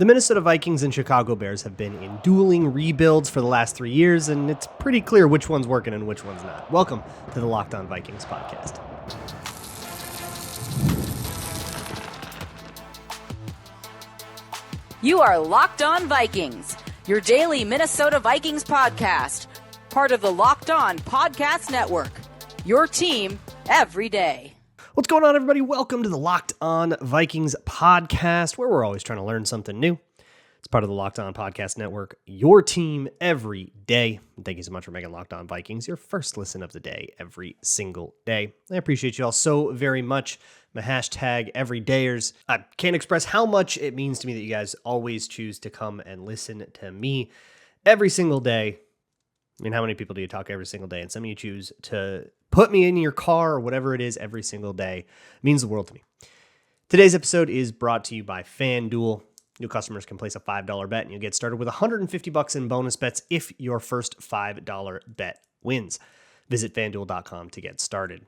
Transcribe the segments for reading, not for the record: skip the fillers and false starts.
The Minnesota Vikings and Chicago Bears have been in dueling rebuilds for the last 3 years, and it's pretty clear which one's working and which one's not. Welcome to the Locked On Vikings podcast. You are Locked On Vikings, your daily Minnesota Vikings podcast, part of the Locked On Podcast Network, your team every day. What's going on, everybody? Welcome to the Locked On Vikings podcast, where we're always trying to learn something new. It's part of the Locked On Podcast Network, your team every day. And thank you so much for making Locked On Vikings your first listen of the day every single day. I appreciate you all so very much. My hashtag everydayers. I can't express how much it means to me that you guys always choose to come and listen to me every single day. I mean, how many people do you talk every single day? And some of you choose to put me in your car or whatever it is every single day. It means the world to me. Today's episode is brought to you by FanDuel. New customers can place a $5 bet and you'll get started with $150 in bonus bets if your first $5 bet wins. Visit FanDuel.com to get started.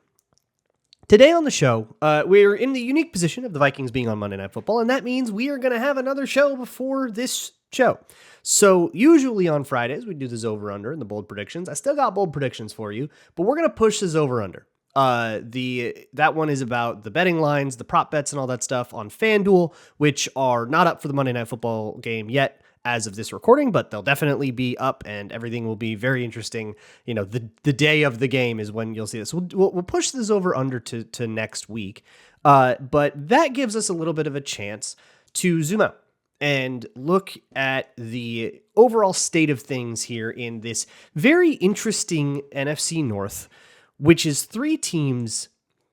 Today on the show, we're in the unique position of the Vikings being on Monday Night Football, and that means we are going to have another show before this show. So usually on Fridays, we do this over-under and the bold predictions. I still got bold predictions for you, but we're going to push this over-under. That one is about the betting lines, the prop bets and all that stuff on FanDuel, which are not up for the Monday Night Football game yet as of this recording, but they'll definitely be up and everything will be very interesting. You know, the day of the game is when you'll see this. We'll push this over under to next week. But that gives us a little bit of a chance to zoom out and look at the overall state of things here in this very interesting NFC North, which is three teams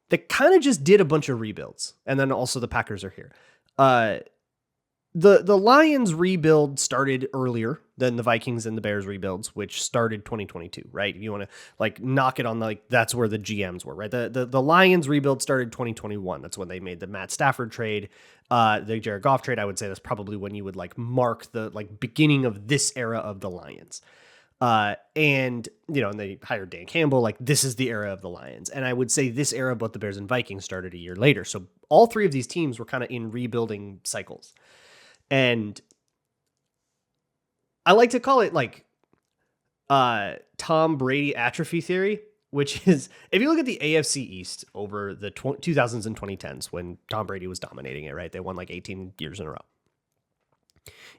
that kind of just did a bunch of rebuilds. And then also the Packers are here. The Lions rebuild started earlier than the Vikings and the Bears rebuilds, which started 2022, right? If you want to knock it on that's where the GMs were, right? The Lions rebuild started 2021. That's when they made the Matt Stafford trade, the Jared Goff trade. I would say that's probably when you would mark the beginning of this era of the Lions. And they hired Dan Campbell. This is the era of the Lions. And I would say this era of both the Bears and Vikings started a year later. So all three of these teams were kind of in rebuilding cycles. And I like to call it Tom Brady atrophy theory, which is, if you look at the AFC East over the 2000s and 2010s when Tom Brady was dominating it, right? They won 18 years in a row.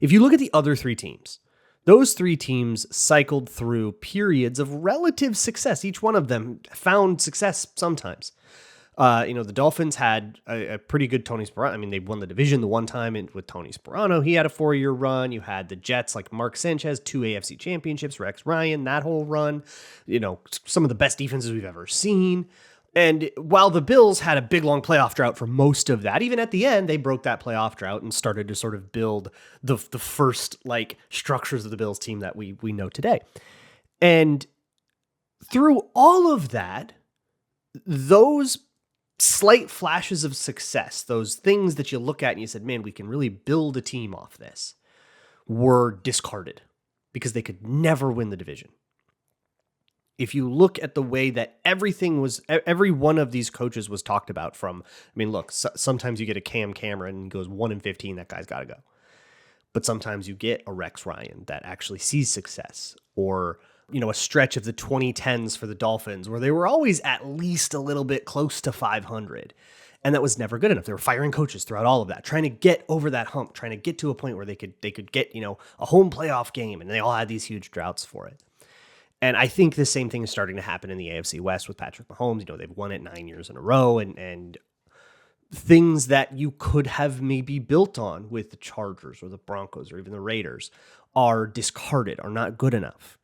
If you look at the other three teams, those three teams cycled through periods of relative success. Each one of them found success sometimes. The Dolphins had a pretty good Tony Sparano. I mean, they won the division the one time with Tony Sparano. He had a 4-year run. You had the Jets, Mark Sanchez, 2 AFC championships, Rex Ryan, that whole run. Some of the best defenses we've ever seen. And while the Bills had a big, long playoff drought for most of that, even at the end, they broke that playoff drought and started to sort of build the first, structures of the Bills team that we know today. And through all of that, those slight flashes of success, those things that you look at and you said, man, we can really build a team off this, were discarded because they could never win the division. If you look at the way that every one of these coaches was talked about sometimes you get a Cam Cameron and goes 1-15, that guy's got to go. But sometimes you get a Rex Ryan that actually sees success, or a stretch of the 2010s for the Dolphins where they were always at least a little bit close to 500. And that was never good enough. They were firing coaches throughout all of that, trying to get over that hump, trying to get to a point where they could get, a home playoff game, and they all had these huge droughts for it. And I think the same thing is starting to happen in the AFC West with Patrick Mahomes. They've won it 9 years in a row, and things that you could have maybe built on with the Chargers or the Broncos or even the Raiders are discarded, are not good enough.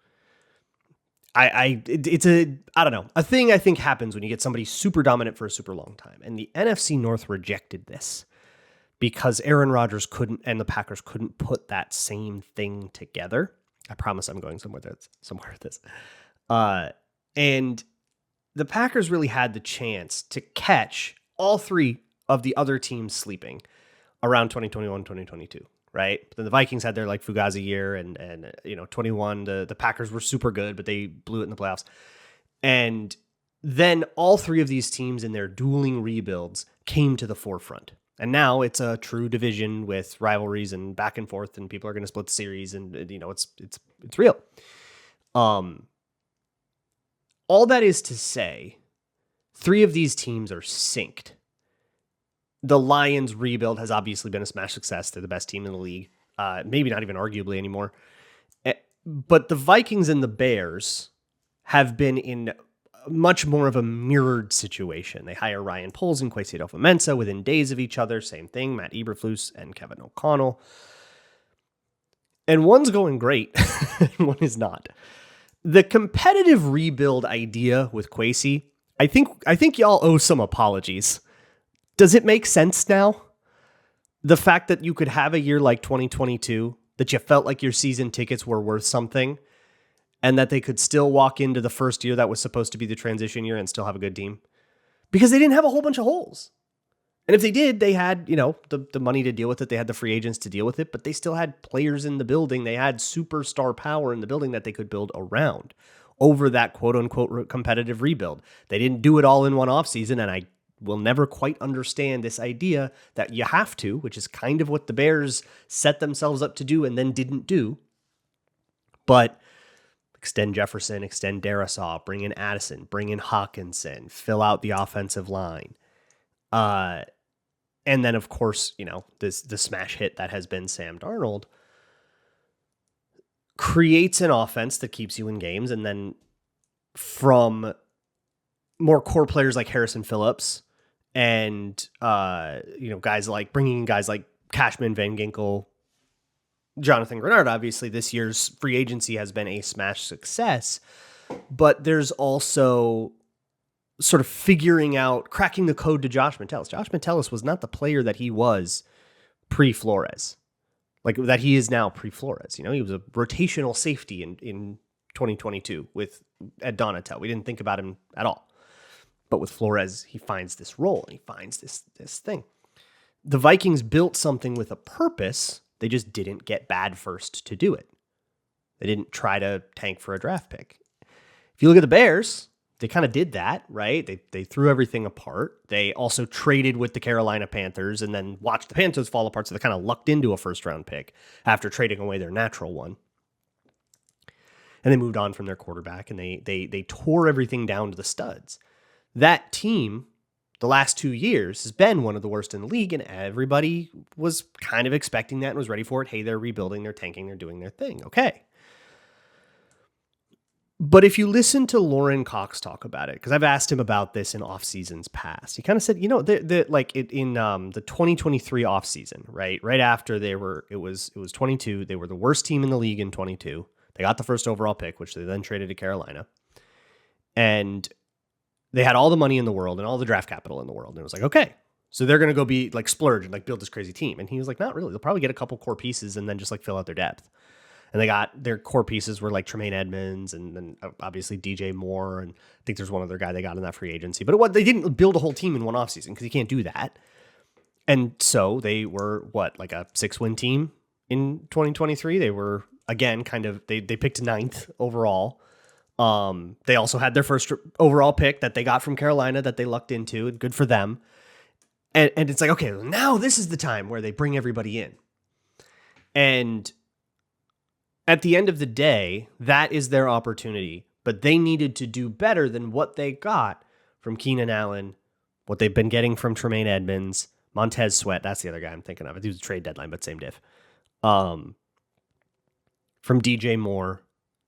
It's a thing I think happens when you get somebody super dominant for a super long time. And the NFC North rejected this because Aaron Rodgers and the Packers couldn't put that same thing together. I promise I'm going somewhere with this. And the Packers really had the chance to catch all three of the other teams sleeping around 2021, 2022. Right. But then the Vikings had their Fugazi year and 21, the Packers were super good, but they blew it in the playoffs. And then all three of these teams in their dueling rebuilds came to the forefront. And now it's a true division with rivalries and back and forth, and people are going to split the series, and it's real. All that is to say, 3 of these teams are synced. The Lions rebuild has obviously been a smash success. They're the best team in the league. Maybe not even arguably anymore. But the Vikings and the Bears have been in much more of a mirrored situation. They hire Ryan Poles and Kwesi Adofo-Mensah within days of each other. Same thing, Matt Eberflus and Kevin O'Connell. And one's going great, and one is not. The competitive rebuild idea with Kwesi, I think y'all owe some apologies. Does it make sense now? The fact that you could have a year like 2022, that you felt like your season tickets were worth something, and that they could still walk into the first year that was supposed to be the transition year and still have a good team? Because they didn't have a whole bunch of holes. And if they did, they had, the money to deal with it. They had the free agents to deal with it, but they still had players in the building. They had superstar power in the building that they could build around over that quote unquote competitive rebuild. They didn't do it all in one offseason, and I will never quite understand this idea that you have to, which is kind of what the Bears set themselves up to do and then didn't do. But extend Jefferson, extend Darisaw, bring in Addison, bring in Hawkinson, fill out the offensive line. And then, of course, the smash hit that has been Sam Darnold creates an offense that keeps you in games. And then from more core players like Harrison Phillips and, guys like bringing in guys like Cashman, Van Ginkel, Jonathan Grenard, obviously this year's free agency has been a smash success, but there's also sort of figuring out, cracking the code to Josh Metellus. Josh Metellus was not the player that he was pre-Flores, like that he is now pre-Flores. He was a rotational safety in 2022 with Ed Donatel. We didn't think about him at all. But with Flores, he finds this role, and he finds this thing. The Vikings built something with a purpose. They just didn't get bad first to do it. They didn't try to tank for a draft pick. If you look at the Bears, they kind of did that, right? They threw everything apart. They also traded with the Carolina Panthers and then watched the Panthers fall apart, so they kind of lucked into a first-round pick after trading away their natural one. And they moved on from their quarterback, and they tore everything down to the studs. That team, the last 2 years, has been one of the worst in the league, and everybody was kind of expecting that and was ready for it. Hey, they're rebuilding, they're tanking, they're doing their thing. Okay. But if you listen to Lauren Cox talk about it, because I've asked him about this in off seasons past, he kind of said, in the 2023 off season, right after it was 22, they were the worst team in the league in 22. They got the first overall pick, which they then traded to Carolina, and they had all the money in the world and all the draft capital in the world, and it was like, okay, so they're going to go be like splurge and like build this crazy team. And he was like, not really. They'll probably get a couple core pieces and then just like fill out their depth. And they got their core pieces were like Tremaine Edmonds and then obviously DJ Moore. And I think there's one other guy they got in that free agency. But they didn't build a whole team in one offseason because you can't do that. And so they were like a 6-win team in 2023. They were, again, they picked 9th overall. They also had their first overall pick that they got from Carolina that they lucked into, and good for them. And it's like, okay, now this is the time where they bring everybody in. And at the end of the day, that is their opportunity, but they needed to do better than what they got from Keenan Allen, what they've been getting from Tremaine Edmonds, Montez Sweat. That's the other guy I'm thinking of. It was a trade deadline, but same diff. From DJ Moore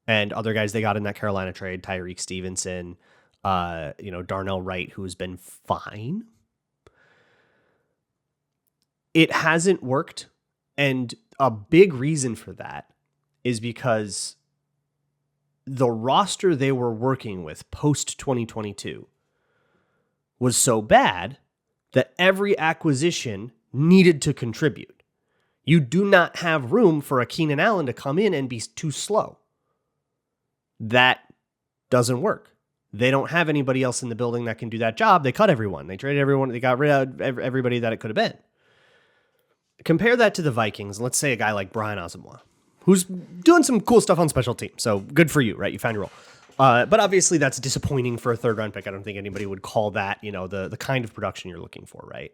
and other guys they got in that Carolina trade, Tyreek Stevenson, Darnell Wright, who's been fine. It hasn't worked. And a big reason for that is because the roster they were working with post 2022 was so bad that every acquisition needed to contribute. You do not have room for a Keenan Allen to come in and be too slow. That doesn't work. They don't have anybody else in the building that can do that job. They cut everyone. They traded everyone. They got rid of everybody that it could have been. Compare that to the Vikings. Let's say a guy like Brian Asamoah, who's doing some cool stuff on special teams. So good for you, right? You found your role. But obviously that's disappointing for a 3rd round pick. I don't think anybody would call that, the kind of production you're looking for, right?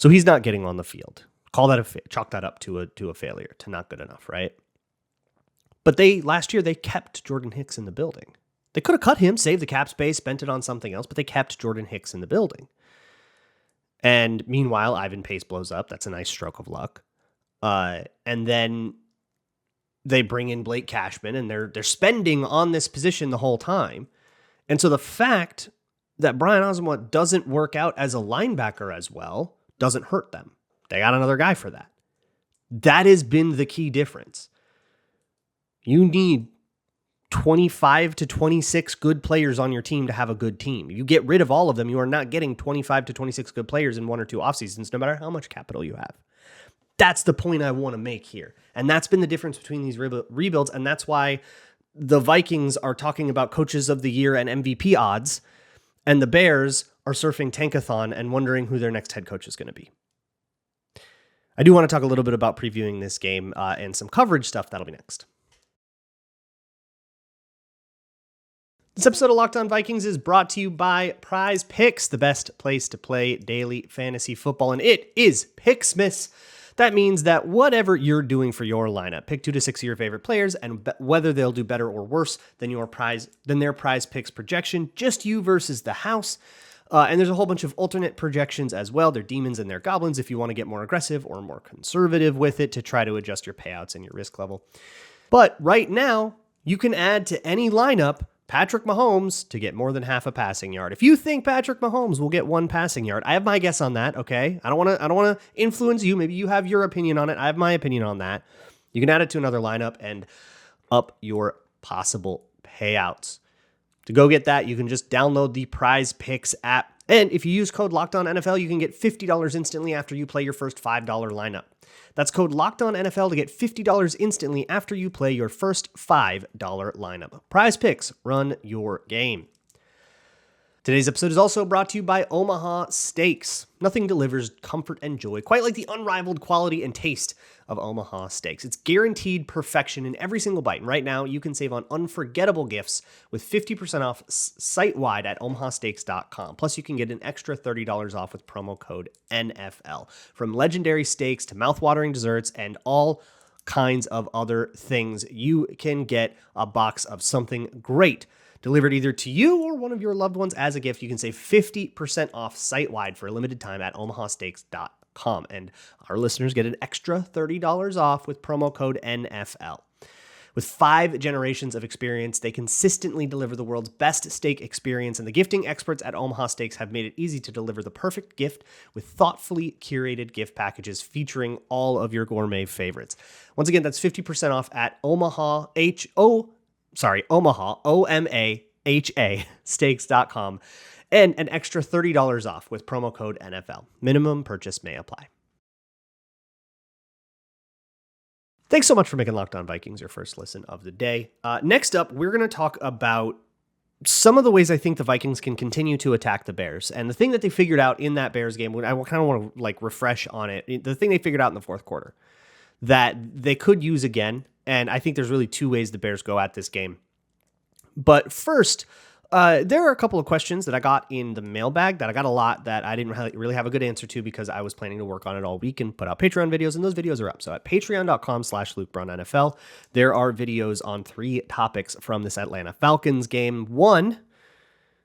So he's not getting on the field. Chalk that up to a failure, to not good enough, right? But last year they kept Jordan Hicks in the building. They could have cut him, saved the cap space, spent it on something else, but they kept Jordan Hicks in the building. And meanwhile, Ivan Pace blows up. That's a nice stroke of luck. And then they bring in Blake Cashman, and they're spending on this position the whole time. And so the fact that Brian Asamoah doesn't work out as a linebacker as well doesn't hurt them. They got another guy for that. That has been the key difference. You need 25 to 26 good players on your team to have a good team. You get rid of all of them, you are not getting 25 to 26 good players in 1 or 2 off seasons, no matter how much capital you have. That's the point I want to make here. And that's been the difference between these rebuilds. And that's why the Vikings are talking about coaches of the year and MVP odds, and the Bears are surfing Tankathon and wondering who their next head coach is going to be. I do want to talk a little bit about previewing this game and some coverage stuff. That'll be next. This episode of Locked On Vikings is brought to you by Prize Picks, the best place to play daily fantasy football, and it is Picksmas. That means that whatever you're doing for your lineup, pick 2 to 6 of your favorite players, and whether they'll do better or worse than their Prize Picks projection, just you versus the house. And there's a whole bunch of alternate projections as well. They're demons and they're goblins if you want to get more aggressive or more conservative with it to try to adjust your payouts and your risk level. But right now, you can add to any lineup Patrick Mahomes to get more than half a passing yard. If you think Patrick Mahomes will get 1 passing yard, I have my guess on that, okay? I don't want to influence you. Maybe you have your opinion on it. I have my opinion on that. You can add it to another lineup and up your possible payouts. To go get that, you can just download the Prize Picks app. And if you use code LOCKEDONNFL, you can get $50 instantly after you play your first $5 lineup. That's code LOCKEDONNFL to get $50 instantly after you play your first $5 lineup. Prize Picks, run your game. Today's episode is also brought to you by Omaha Steaks. Nothing delivers comfort and joy quite like the unrivaled quality and taste of Omaha Steaks. It's guaranteed perfection in every single bite. And right now, you can save on unforgettable gifts with 50% off site-wide at omahasteaks.com. Plus, you can get an extra $30 off with promo code NFL. From legendary steaks to mouthwatering desserts and all kinds of other things, you can get a box of something great delivered either to you or one of your loved ones as a gift. You can save 50% off site-wide for a limited time at omahasteaks.com. And our listeners get an extra $30 off with promo code NFL. With 5 generations of experience, they consistently deliver the world's best steak experience, and the gifting experts at Omaha Steaks have made it easy to deliver the perfect gift with thoughtfully curated gift packages featuring all of your gourmet favorites. Once again, that's 50% off at Omaha, OMAHA steaks.com, and an extra $30 off with promo code NFL. Minimum purchase may apply. Thanks so much for making Locked On Vikings your first listen of the day. Next up, we're going to talk about some of the ways I think the Vikings can continue to attack the Bears. And the thing that they figured out in that Bears game, I kind of want to refresh on it. The thing they figured out in the fourth quarter that they could use again. And I think there's really 2 ways the Bears go at this game. But first, there are a couple of questions that I got in the mailbag that I got a lot that I didn't really have a good answer to because I was planning to work on it all week and put out Patreon videos, and those videos are up. So at patreon.com/LukeBrownNFL, there are videos on 3 topics from this Atlanta Falcons game. 1,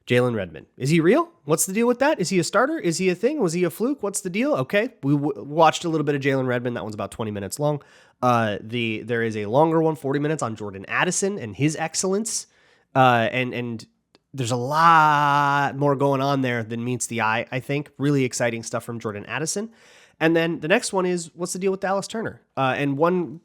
Jalen Redmond. Is he real? What's the deal with that? Is he a starter? Is he a thing? Was he a fluke? What's the deal? Okay, we watched a little bit of Jalen Redmond. That one's about 20 minutes long. There is a longer one, 40 minutes, on Jordan Addison and his excellence. And there's a lot more going on there than meets the eye, I think. Really exciting stuff from Jordan Addison. And then the next one is, what's the deal with Dallas Turner? And one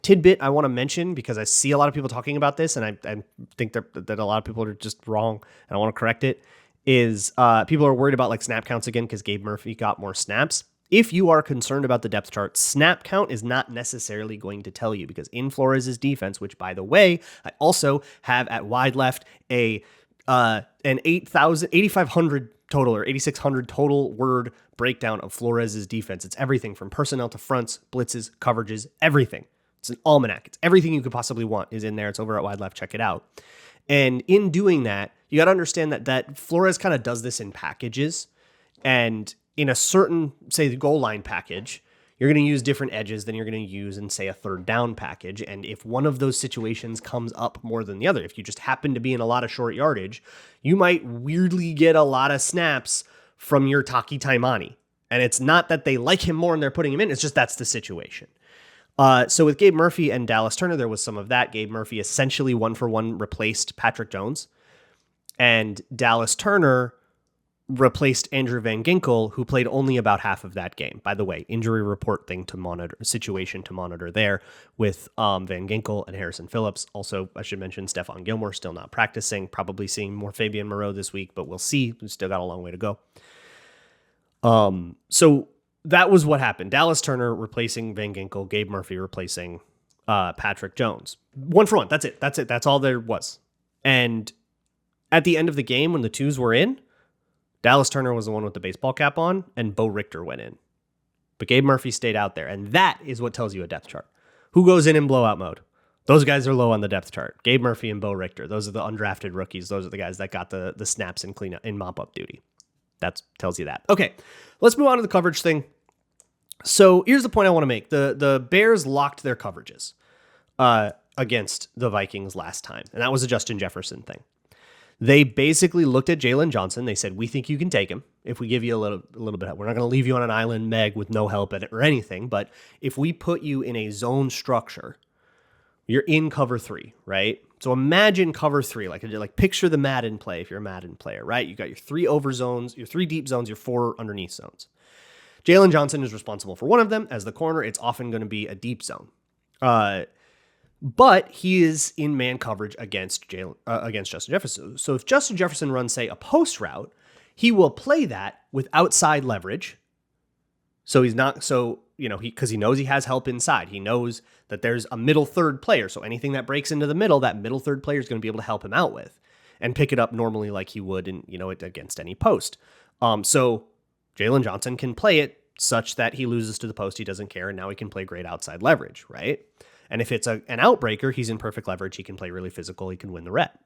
tidbit I want to mention, because I see a lot of people talking about this, and I think that a lot of people are just wrong, and I want to correct it, is people are worried about snap counts again because Gabe Murphy got more snaps. If you are concerned about the depth chart, snap count is not necessarily going to tell you, because in Flores' defense, which, by the way, I also have at wide left an 8,500 total or 8,600 total word breakdown of Flores' defense. It's everything from personnel to fronts, blitzes, coverages, everything. It's an almanac. It's everything you could possibly want is in there. It's over at wide left. Check it out. And in doing that, you got to understand that Flores kind of does this in packages, and in a certain, say, the goal line package, you're going to use different edges than you're going to use in, say, a third down package. And if one of those situations comes up more than the other, if you just happen to be in a lot of short yardage, you might weirdly get a lot of snaps from your Taki Taimani. And it's not that they like him more and they're putting him in. It's just that's the situation. So with Gabe Murphy and Dallas Turner, there was some of that. Gabe Murphy essentially 1-for-1 replaced Patrick Jones. And Dallas Turner replaced Andrew Van Ginkel, who played only about half of that game. By the way, injury report situation to monitor there with Van Ginkel and Harrison Phillips. Also, I should mention Stephon Gilmore still not practicing, probably seeing more Fabian Moreau this week, but we'll see. We've still got a long way to go. So that was what happened. Dallas Turner replacing Van Ginkel, Gabe Murphy replacing Patrick Jones. 1-for-1. That's it. That's all there was. And at the end of the game, when the twos were in, Dallas Turner was the one with the baseball cap on, and Bo Richter went in. But Gabe Murphy stayed out there, and that is what tells you a depth chart. Who goes in blowout mode? Those guys are low on the depth chart. Gabe Murphy and Bo Richter. Those are the undrafted rookies. Those are the guys that got the snaps and cleanup and mop-up duty. That tells you that. Okay, let's move on to the coverage thing. So here's the point I want to make. The Bears locked their coverages against the Vikings last time, and that was a Justin Jefferson thing. They basically looked at Jalen Johnson. They said, we think you can take him if we give you a little bit of help. We're not going to leave you on an island, Meg, with no help or anything. But if we put you in a zone structure, you're in cover 3, right? So imagine cover 3, like picture the Madden play if you're a Madden player, right? You got your 3 over zones, your 3 deep zones, your 4 underneath zones. Jalen Johnson is responsible for one of them. As the corner, it's often going to be a deep zone. But he is in man coverage against Justin Jefferson. So if Justin Jefferson runs, say, a post route, he will play that with outside leverage. So he's not, because he knows he has help inside. He knows that there's a middle third player. So anything that breaks into the middle, that middle third player is going to be able to help him out with and pick it up normally like he would against any post. So Jalen Johnson can play it such that he loses to the post. He doesn't care. And now he can play great outside leverage, right? And if it's an outbreaker, he's in perfect leverage. He can play really physical. He can win the rep.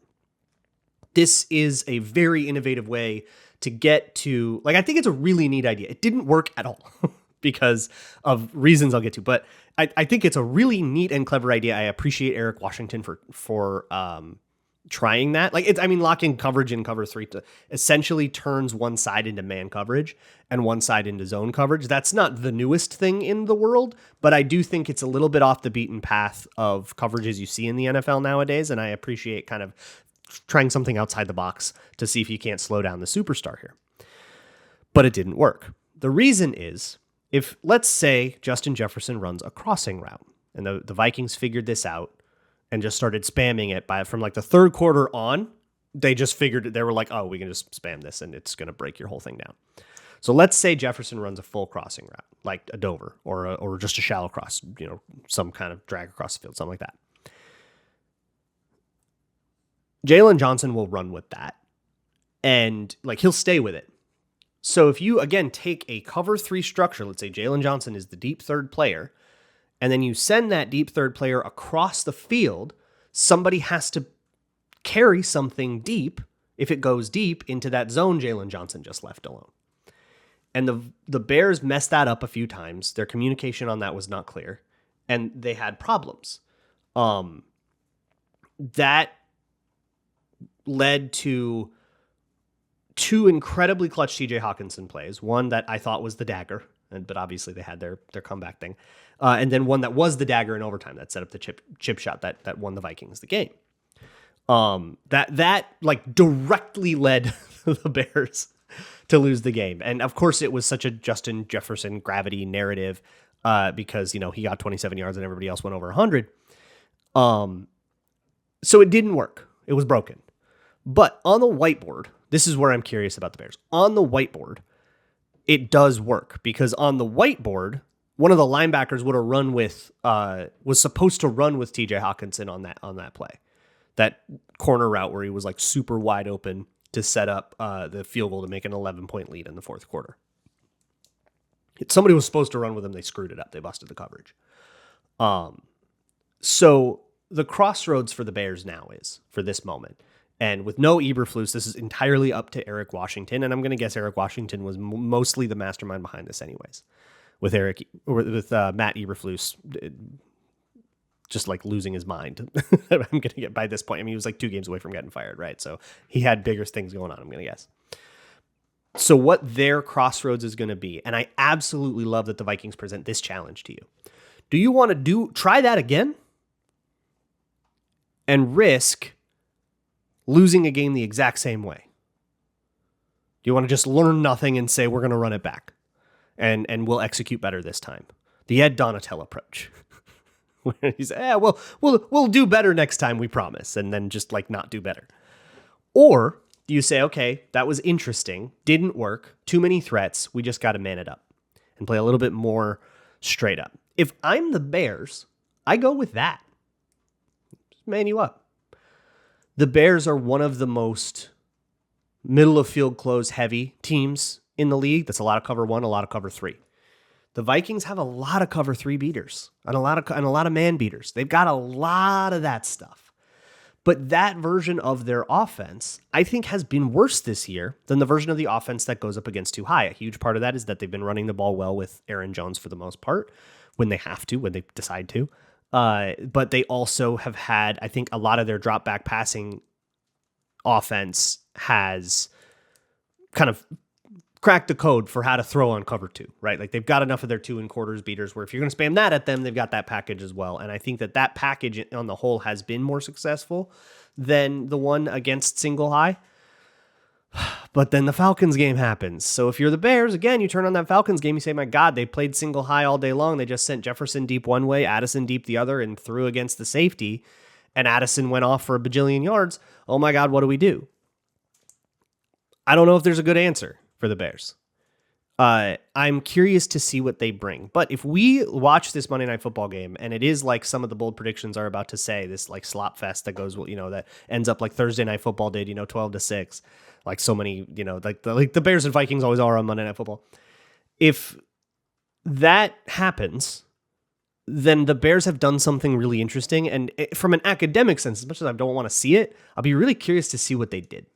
This is a very innovative way to get to, I think it's a really neat idea. It didn't work at all because of reasons I'll get to, but I think it's a really neat and clever idea. I appreciate Eric Washington for trying that. Locking coverage in cover 3 to essentially turns one side into man coverage and one side into zone coverage. That's not the newest thing in the world, but I do think it's a little bit off the beaten path of coverages you see in the NFL nowadays. And I appreciate kind of trying something outside the box to see if you can't slow down the superstar here. But it didn't work. The reason is, if let's say Justin Jefferson runs a crossing route and the Vikings figured this out and just started spamming it from the third quarter on, they just figured, they were like, oh, we can just spam this and it's going to break your whole thing down. So let's say Jefferson runs a full crossing route, like a Dover or just a shallow cross, some kind of drag across the field, something like that. Jalen Johnson will run with that and he'll stay with it. So if you, again, take a cover 3 structure, let's say Jalen Johnson is the deep third player, and then you send that deep third player across the field, somebody has to carry something deep, if it goes deep, into that zone Jalen Johnson just left alone. And the Bears messed that up a few times. Their communication on that was not clear, and they had problems. That led to 2 incredibly clutch TJ Hawkinson plays. One that I thought was the dagger, but obviously they had their comeback thing. And then one that was the dagger in overtime that set up the chip shot that won the Vikings the game. That directly led the Bears to lose the game. And of course it was such a Justin Jefferson gravity narrative because, he got 27 yards and everybody else went over 100. So it didn't work. It was broken. But on the whiteboard, this is where I'm curious about the Bears. On the whiteboard, it does work because on the whiteboard, one of the linebackers would have run with, was supposed to run with TJ Hawkinson on that play, that corner route where he was super wide open to set up the field goal to make an 11-point lead in the fourth quarter. Somebody was supposed to run with him. They screwed it up. They busted the coverage. So the crossroads for the Bears now is, for this moment, And with no Eberflus, this is entirely up to Eric Washington. And I'm going to guess Eric Washington was mostly the mastermind behind this anyways. With Matt Eberflus just like losing his mind. I'm going to get by this point. I mean, he was like 2 games away from getting fired, right? So he had bigger things going on, I'm going to guess. So what their crossroads is going to be, and I absolutely love that the Vikings present this challenge to you. Do you want to try that again and risk losing a game the exact same way? Do you want to just learn nothing and say, we're going to run it back and we'll execute better this time? The Ed Donatel approach. Where he's, we'll do better next time, we promise, and then just like not do better. Or do you say, okay, that was interesting, didn't work, too many threats, we just got to man it up and play a little bit more straight up? If I'm the Bears, I go with that. Just man you up. The Bears are one of the most middle of field close heavy teams in the league. That's a lot of cover 1, a lot of cover 3. The Vikings have a lot of cover 3 beaters and a lot of man beaters. They've got a lot of that stuff. But that version of their offense, I think, has been worse this year than the version of the offense that goes up against too high. A huge part of that is that they've been running the ball well with Aaron Jones for the most part, when they have to, when they decide to. But they also have had, I think, a lot of their drop back passing offense has kind of cracked the code for how to throw on cover 2, right? Like they've got enough of their 2 and quarters beaters where if you're going to spam that at them, they've got that package as well. And I think that package on the whole has been more successful than the one against single high. But then the Falcons game happens. So if you're the Bears, again, you turn on that Falcons game, you say, my God, they played single high all day long. They just sent Jefferson deep one way, Addison deep the other, and threw against the safety. And Addison went off for a bajillion yards. Oh my God, what do we do? I don't know if there's a good answer for the Bears. I'm curious to see what they bring. But if we watch this Monday Night Football game, and it is like some of the bold predictions are about to say, this like slop fest that goes, that ends up like Thursday Night Football did, 12-6, like so many, like the Bears and Vikings always are on Monday Night Football. If that happens, then the Bears have done something really interesting. And from an academic sense, as much as I don't want to see it, I'll be really curious to see what they did.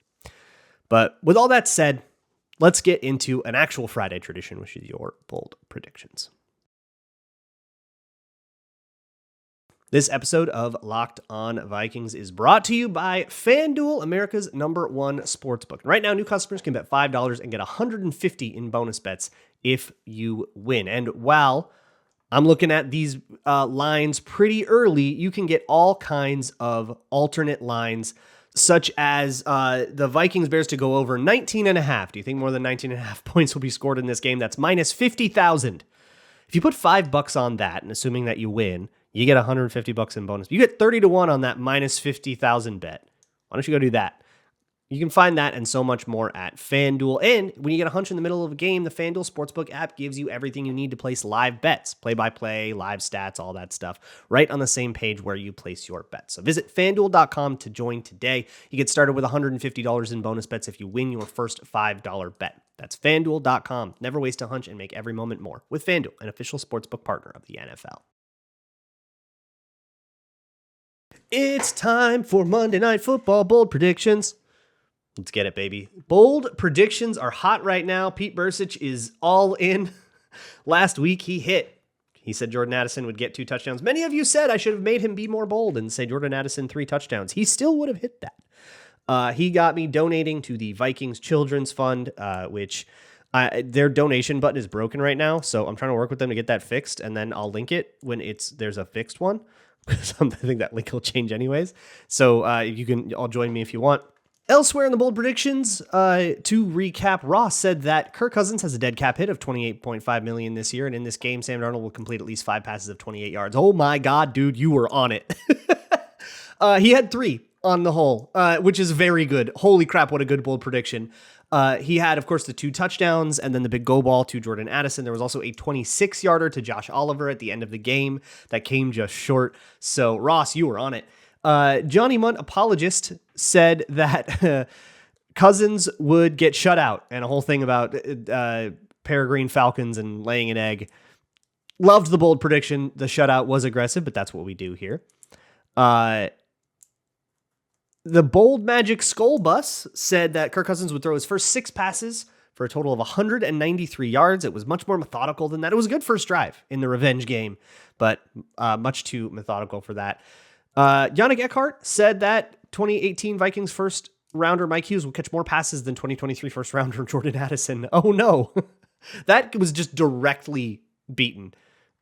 But with all that said, let's get into an actual Friday tradition, which is your bold predictions. This episode of Locked On Vikings is brought to you by FanDuel, America's #1 sportsbook. Right now, new customers can bet $5 and get $150 in bonus bets if you win. And while I'm looking at these lines pretty early, you can get all kinds of alternate lines, such as the Vikings Bears to go over 19.5. Do you think more than 19.5 points will be scored in this game? That's minus 50,000. If you put $5 on that, and assuming that you win, you get $150 in bonus. You get 30-1 on that minus 50,000 bet. Why don't you go do that? You can find that and so much more at FanDuel. And when you get a hunch in the middle of a game, the FanDuel Sportsbook app gives you everything you need to place live bets, play-by-play, live stats, all that stuff, right on the same page where you place your bets. So visit FanDuel.com to join today. You get started with $150 in bonus bets if you win your first $5 bet. That's FanDuel.com. Never waste a hunch and make every moment more with FanDuel, an official sportsbook partner of the NFL. It's time for Monday Night Football bold predictions. Let's get it, baby. Bold predictions are hot right now. Pete Bursich is all in. Last week, he hit. He said Jordan Addison would get 2 touchdowns. Many of you said I should have made him be more bold and say Jordan Addison 3 touchdowns. He still would have hit that. He got me donating to the Vikings Children's Fund, which their donation button is broken right now. So I'm trying to work with them to get that fixed, and then I'll link it when there's a fixed one. Because I think that link will change anyways. So you can all join me if you want. Elsewhere in the bold predictions, to recap, Ross said that Kirk Cousins has a dead cap hit of $28.5 million this year, and in this game, Sam Darnold will complete at least 5 passes of 28 yards. Oh my God, dude, you were on it. He had 3 on the whole, which is very good. Holy crap, what a good bold prediction. He had, of course, the 2 touchdowns and then the big go ball to Jordan Addison. There was also a 26-yarder to Josh Oliver at the end of the game that came just short. So, Ross, you were on it. Johnny Munt, apologist, said that Cousins would get shut out, and a whole thing about peregrine falcons and laying an egg. Loved the bold prediction. The shutout was aggressive, but that's what we do here. The Bold Magic Skull Bus said that Kirk Cousins would throw his first 6 passes for a total of 193 yards. It was much more methodical than that. It was a good first drive in the revenge game, but much too methodical for that. Yannick Eckhart said that 2018 Vikings first rounder Mike Hughes will catch more passes than 2023 first rounder Jordan Addison. Oh no. That was just directly beaten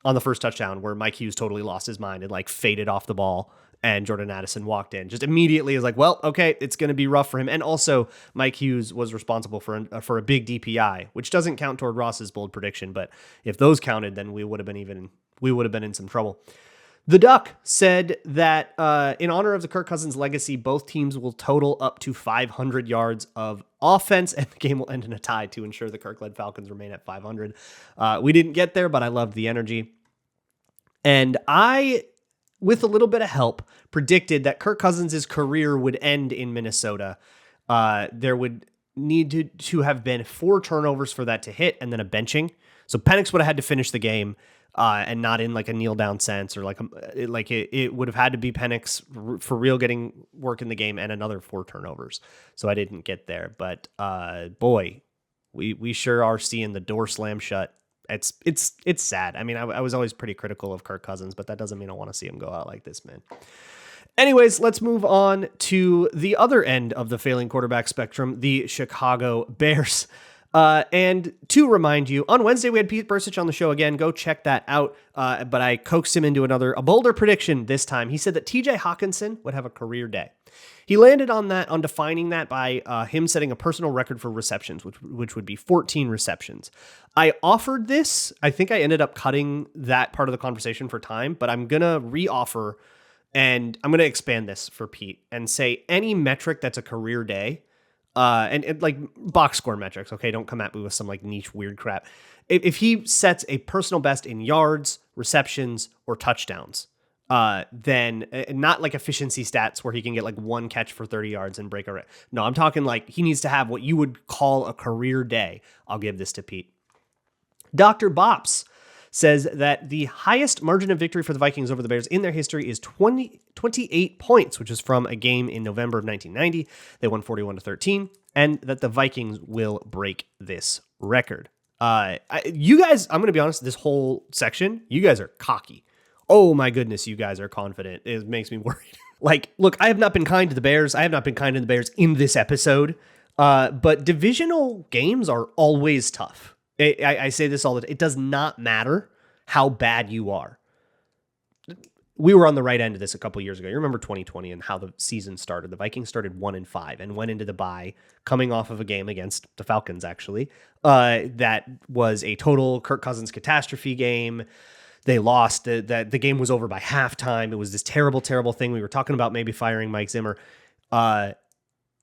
on the first touchdown where Mike Hughes totally lost his mind and like faded off the ball and Jordan Addison walked in. Just immediately is like, well, okay, it's going to be rough for him. And also Mike Hughes was responsible for a big DPI, which doesn't count toward Ross's bold prediction. But if those counted, then we would have been in some trouble. The Duck said that in honor of the Kirk Cousins legacy, both teams will total up to 500 yards of offense, and the game will end in a tie to ensure the Kirk-led Falcons remain at 500. We didn't get there, but I loved the energy. And I, with a little bit of help, predicted that Kirk Cousins' career would end in Minnesota. There would need to have been 4 turnovers for that to hit, and then a benching. So Penix would have had to finish the game. And not in like a kneel down sense or it would have had to be Penix for real getting work in the game and another 4 turnovers. So I didn't get there, but boy, we sure are seeing the door slam shut. It's sad. I mean, I was always pretty critical of Kirk Cousins, but that doesn't mean I want to see him go out like this, man. Anyways, let's move on to the other end of the failing quarterback spectrum, the Chicago Bears. And to remind you, on Wednesday, we had Pete Bursich on the show again. Go check that out. But I coaxed him into a bolder prediction this time. He said that TJ Hawkinson would have a career day. He landed on defining that by him setting a personal record for receptions, which would be 14 receptions. I offered this. I think I ended up cutting that part of the conversation for time, but I'm going to re-offer and I'm going to expand this for Pete and say any metric that's a career day. And like box score metrics, okay? Don't come at me with some like niche weird crap. If he sets a personal best in yards, receptions, or touchdowns, then not like efficiency stats where he can get like 1 catch for 30 yards and break a record. No, I'm talking like he needs to have what you would call a career day. I'll give this to Pete. Dr. Bops says that the highest margin of victory for the Vikings over the Bears in their history is 28 points, which is from a game in November of 1990. They won 41-13, and that the Vikings will break this record. You guys, I'm going to be honest, this whole section, you guys are cocky. Oh my goodness, you guys are confident. It makes me worried. Like, look, I have not been kind to the Bears. I have not been kind to the Bears in this episode, but divisional games are always tough. I say this all the time. It does not matter how bad you are. We were on the right end of this a couple years ago. You remember 2020 and how the season started. The Vikings started 1-5 and went into the bye coming off of a game against the Falcons, actually. That was a total Kirk Cousins catastrophe game. They lost. The game was over by halftime. It was this terrible, terrible thing. We were talking about maybe firing Mike Zimmer.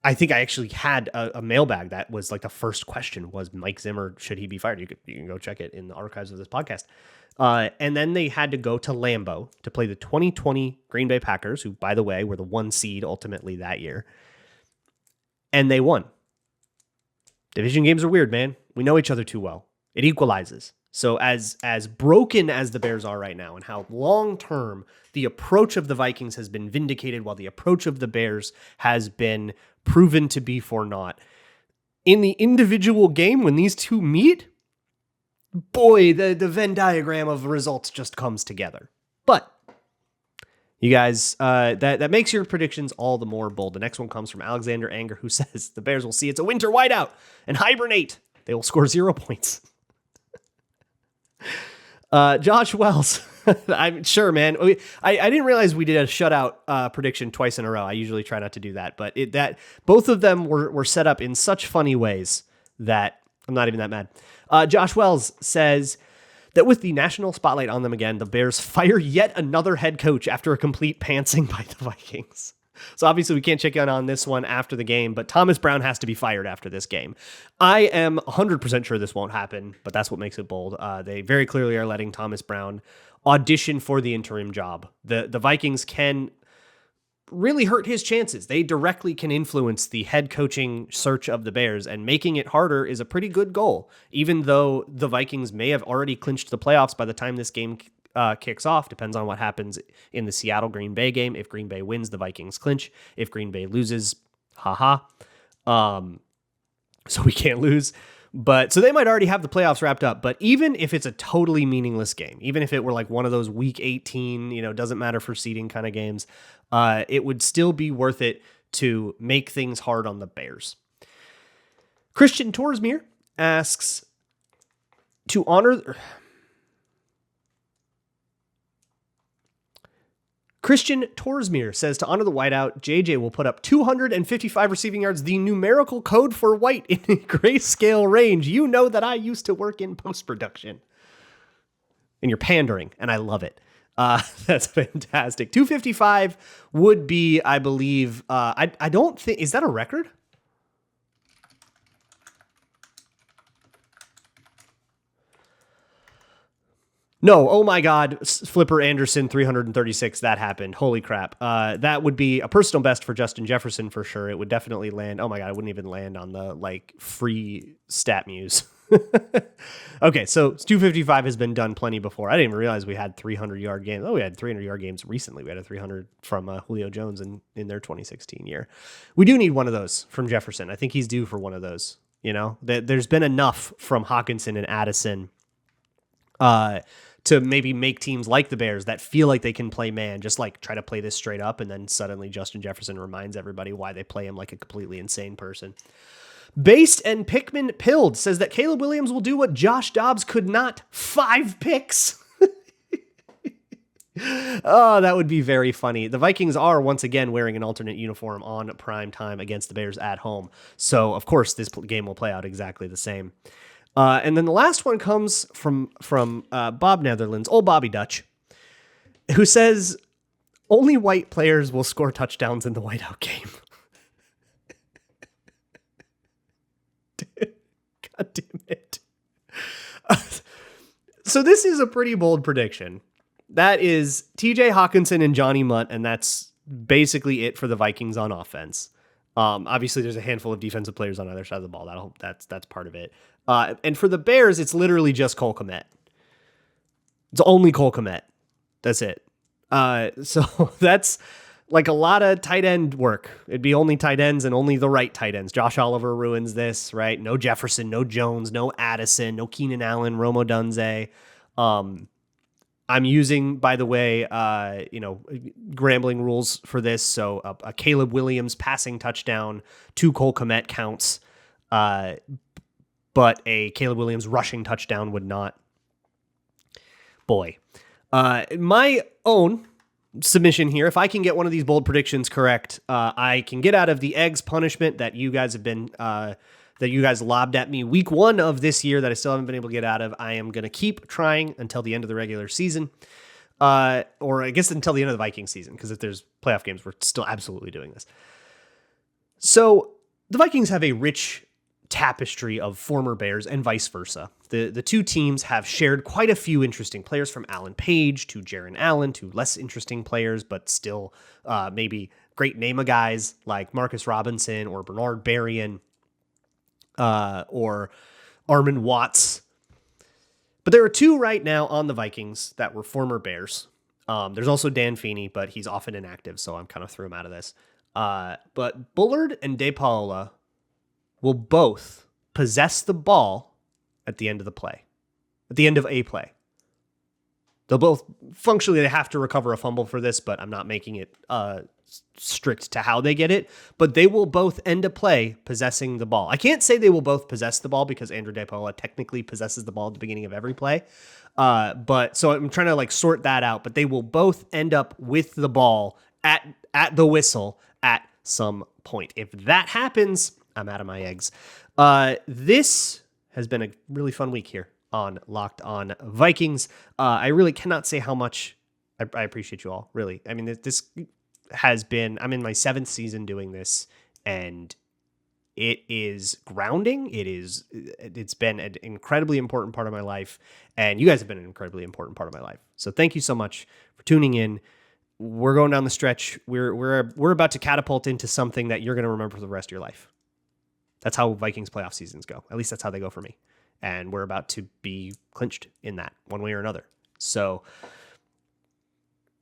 I think I actually had a mailbag that was like the first question was Mike Zimmer, should he be fired? You can go check it in the archives of this podcast. And then they had to go to Lambeau to play the 2020 Green Bay Packers, who, by the way, were the 1 seed ultimately that year. And they won. Division games are weird, man. We know each other too well. It equalizes. So as broken as the Bears are right now and how long-term the approach of the Vikings has been vindicated while the approach of the Bears has been proven to be for naught. In the individual game, when these two meet, boy, the Venn diagram of results just comes together. But you guys, that makes your predictions all the more bold. The next one comes from Alexander Anger, who says the Bears will see it's a winter whiteout and hibernate. They will score 0 points. Josh Wells, I'm sure, man. I didn't realize we did a shutout prediction twice in a row. I usually try not to do that, but both of them were set up in such funny ways that I'm not even that mad. Josh Wells says that with the national spotlight on them again, the Bears fire yet another head coach after a complete pantsing by the Vikings. So obviously we can't check in on this one after the game, but Thomas Brown has to be fired after this game. I am 100% sure this won't happen, but that's what makes it bold. They very clearly are letting Thomas Brown audition for the interim job. The Vikings can really hurt his chances. They directly can influence the head coaching search of the Bears, and making it harder is a pretty good goal, even though the Vikings may have already clinched the playoffs by the time this game kicks off. Depends on what happens in the Seattle-Green Bay game. If Green Bay wins, the Vikings clinch. If Green Bay loses, haha. So we can't lose. But so they might already have the playoffs wrapped up. But even if it's a totally meaningless game, even if it were like one of those week 18, doesn't matter for seeding kind of games, it would still be worth it to make things hard on the Bears. Christian Torsmere asks to honor... Christian Torsmere says to honor the whiteout, JJ will put up 255 receiving yards, the numerical code for white in a grayscale range. You know that I used to work in post-production. And you're pandering, and I love it. That's fantastic. 255 would be, I believe, I don't think, is that a record? No, oh my God, Flipper Anderson, 336, that happened. Holy crap. That would be a personal best for Justin Jefferson for sure. It would definitely land. Oh my God, it wouldn't even land on the free stat muse. Okay, so 255 has been done plenty before. I didn't even realize we had 300-yard games. Oh, we had 300-yard games recently. We had a 300 from Julio Jones in their 2016 year. We do need one of those from Jefferson. I think he's due for one of those. There's been enough from Hawkinson and Addison to maybe make teams like the Bears that feel like they can play man, just try to play this straight up, and then suddenly Justin Jefferson reminds everybody why they play him like a completely insane person. Based and Pickman Pilled says that Caleb Williams will do what Josh Dobbs could not. 5 picks. Oh, that would be very funny. The Vikings are once again wearing an alternate uniform on prime time against the Bears at home. So, of course, this game will play out exactly the same. And then the last one comes from Bob Netherlands, old Bobby Dutch, who says only white players will score touchdowns in the whiteout game. God damn it. So this is a pretty bold prediction. That is TJ Hawkinson and Johnny Mutt, and that's basically it for the Vikings on offense. Obviously, there's a handful of defensive players on either side of the ball. That's part of it. And for the Bears, it's literally just Cole Kmet. It's only Cole Kmet. That's it. So that's a lot of tight end work. It'd be only tight ends and only the right tight ends. Josh Oliver ruins this, right? No Jefferson, no Jones, no Addison, no Keenan Allen, Romo Dunze. I'm using, by the way, Grambling rules for this. So a Caleb Williams passing touchdown to Cole Kmet counts, but a Caleb Williams rushing touchdown would not. Boy, my own submission here. If I can get one of these bold predictions correct, I can get out of the eggs punishment that you guys have been that you guys lobbed at me week 1 of this year that I still haven't been able to get out of. I am going to keep trying until the end of the regular season, or I guess until the end of the Vikings season, because if there's playoff games, we're still absolutely doing this. So the Vikings have a rich tapestry of former Bears and vice versa. The two teams have shared quite a few interesting players, from Alan Page to Jaron Allen to less interesting players, but still maybe great name of guys like Marcus Robinson or Bernard Berrien, or Armand Watts. But there are 2 right now on the Vikings that were former Bears. There's also Dan Feeney, but he's often inactive, so I'm kind of threw him out of this. But Bullard and DePaola will both possess the ball at the end of the play, at the end of a play. They'll both, functionally, they have to recover a fumble for this, but I'm not making it strict to how they get it. But they will both end a play possessing the ball. I can't say they will both possess the ball because Andrew DePaola technically possesses the ball at the beginning of every play. But so I'm trying to sort that out. But they will both end up with the ball at the whistle at some point. If that happens, I'm out of my eggs. This has been a really fun week here on Locked On Vikings. I really cannot say how much I appreciate you all, really. I mean, this has been, I'm in my 7th season doing this, and it is grounding. It's been an incredibly important part of my life, and you guys have been an incredibly important part of my life. So thank you so much for tuning in. We're going down the stretch. We're about to catapult into something that you're going to remember for the rest of your life. That's how Vikings playoff seasons go. At least that's how they go for me. And we're about to be clinched in that one way or another. So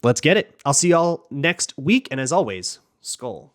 Let's get it. I'll see y'all next week. And as always, Skull.